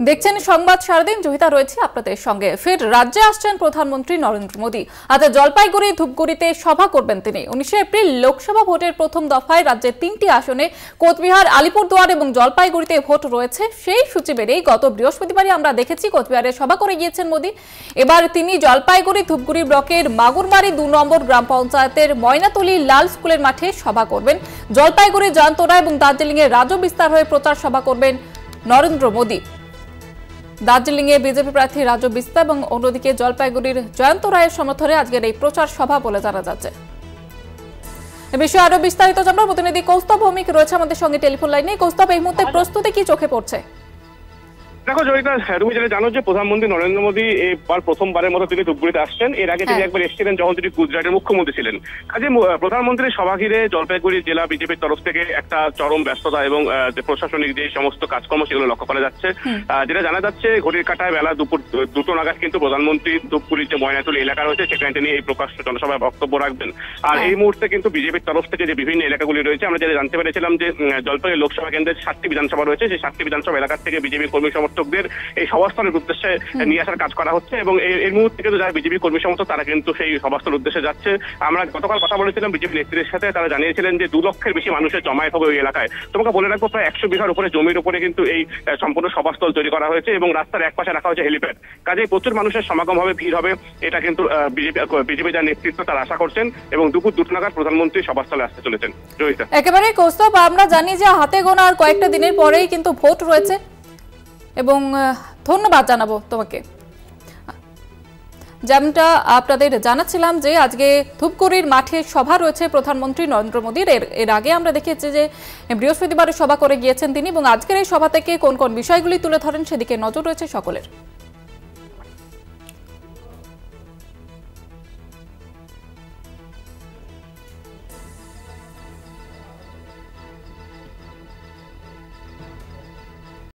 দেখছেন সংবাদ সারাদিন। জহিতা রয়েছে আপনাদের সঙ্গে। ফের রাজ্যে আসছেন প্রধানমন্ত্রী নরেন্দ্র মোদী। আজ জলপাইগুড়ি ধূপগুড়িতে সভা করবেন তিনি। 19 এপ্রিল লোকসভা ভোটের প্রথম দফায় রাজ্যের 3টি আসনে কোচবিহার, আলিপুরদুয়ার এবং জলপাইগুড়িতে ভোট রয়েছে। সেই সূচি বেড়েই গত বৃহস্পতিবারই আমরা দেখেছি কোচবিহারে সভা করে গিয়েছেন মোদী। এবার তিনি জলপাইগুড়ি ধূপগুড়ি ব্লকের মাগুরমারি 2 নম্বর গ্রাম পঞ্চায়েতের ময়নাতলী লাল স্কুলের মাঠে সভা করবেন। জলপাইগুড়ি, জয়ন্তরা এবং দার্জিলিং এর রাজ্য বিস্তার হয়ে প্রচার সভা করবেন নরেন্দ্র মোদী। দার্জিলিং এ বিজেপি প্রার্থী রাজ্য বিস্তার এবং অন্যদিকে জলপাইগুড়ির জয়ন্ত রায়ের সমর্থনে আজকের এই প্রচার সভা বলে জানা যাচ্ছে। এ বিষয়ে আরো বিস্তারিত জানার প্রতিনিধি কৌস্তব ভৌমিক রয়েছে আমাদের সঙ্গে টেলিফোন লাইনে। কৌস্তব, এই মুহূর্তে প্রস্তুতি কি চোখে পড়ছে? দেখো জয়িতা, তুমি যেটা জানো যে প্রধানমন্ত্রী নরেন্দ্র মোদী এবার প্রথমবারের মতো তিনি ধূপগুড়িতে আসছেন। এর আগে তিনি একবার এসেছিলেন যখন তিনি গুজরাটের মুখ্যমন্ত্রী ছিলেন। কাজে প্রধানমন্ত্রীর সভা ঘিরে জলপাইগুড়ি জেলা বিজেপির তরফ থেকে একটা চরম ব্যস্ততা এবং প্রশাসনিক যে সমস্ত কাজকর্ম সেগুলো লক্ষ্য করা যাচ্ছে। যেটা জানা যাচ্ছে, ঘড়ির কাঁটায় বেলা দুপুর 2টো নাগাদ কিন্তু প্রধানমন্ত্রী ধূপগুড়ির যে ময়নাতলী এলাকা রয়েছে সেখানে তিনি এই প্রকাশ্য জনসভায় বক্তব্য রাখবেন। আর এই মুহূর্তে কিন্তু বিজেপির তরফ থেকে যে বিভিন্ন এলাকাগুলি রয়েছে, আমরা যেটা জানতে পেরেছিলাম যে জলপাইগুড়ি লোকসভা কেন্দ্রের 7টি বিধানসভা রয়েছে, সেই 7টি বিধানসভা এলাকা থেকে বিজেপি কর্মী সমর্থকদের এই সভাস্থলের উদ্দেশ্যে নিয়ে আসার কাজ করা হচ্ছে। এবং এই মুহূর্তে কিন্তু যারা বিজেপি কর্মী সমর্থক তারা কিন্তু সেই সভাস্থলের উদ্দেশ্যে যাচ্ছে। আমরা গতকাল কথা বলেছিলাম বিজেপি নেত্রীদের সাথে, তারা জানিয়েছিলেন যে 2 লক্ষের বেশি মানুষের জমায়েত হবে ওই এলাকায়। তোমাকে বলে রাখবো, প্রায় 100 বিঘার উপরে জমির উপরে কিন্তু এই সম্পূর্ণ সভাস্থল তৈরি করা হয়েছে এবং রাস্তার এক পাশে রাখা হয়েছে হেলিপ্যাড। কাজেই প্রচুর মানুষের সমাগম হবে, ভিড় হবে, এটা কিন্তু বিজেপি যার নেতৃত্ব তারা আশা করছেন। এবং দুপুর 2টো নাগাদ প্রধানমন্ত্রী সভাস্থলে আসতে চলেছেন। জয়িতা, একেবারে কৌস্তব, আমরা জানি যে হাতে গোনা আর কয়েকটা দিনের পরেই কিন্তু ভোট রয়েছে এবং ধন্যবাদ জানাবো তোমাকে। যেমনটা আপনাদের জানাচ্ছিলাম যে আজকে ধূপগুড়ির মাঠে সভা রয়েছে প্রধানমন্ত্রী নরেন্দ্র মোদীর। এর আগে আমরা দেখেছি যে বৃহস্পতিবার সভা করে গিয়েছেন তিনি এবং আজকের এই সভা থেকে কোন কোন বিষয়গুলি তুলে ধরেন সেদিকে নজর রয়েছে সকলের।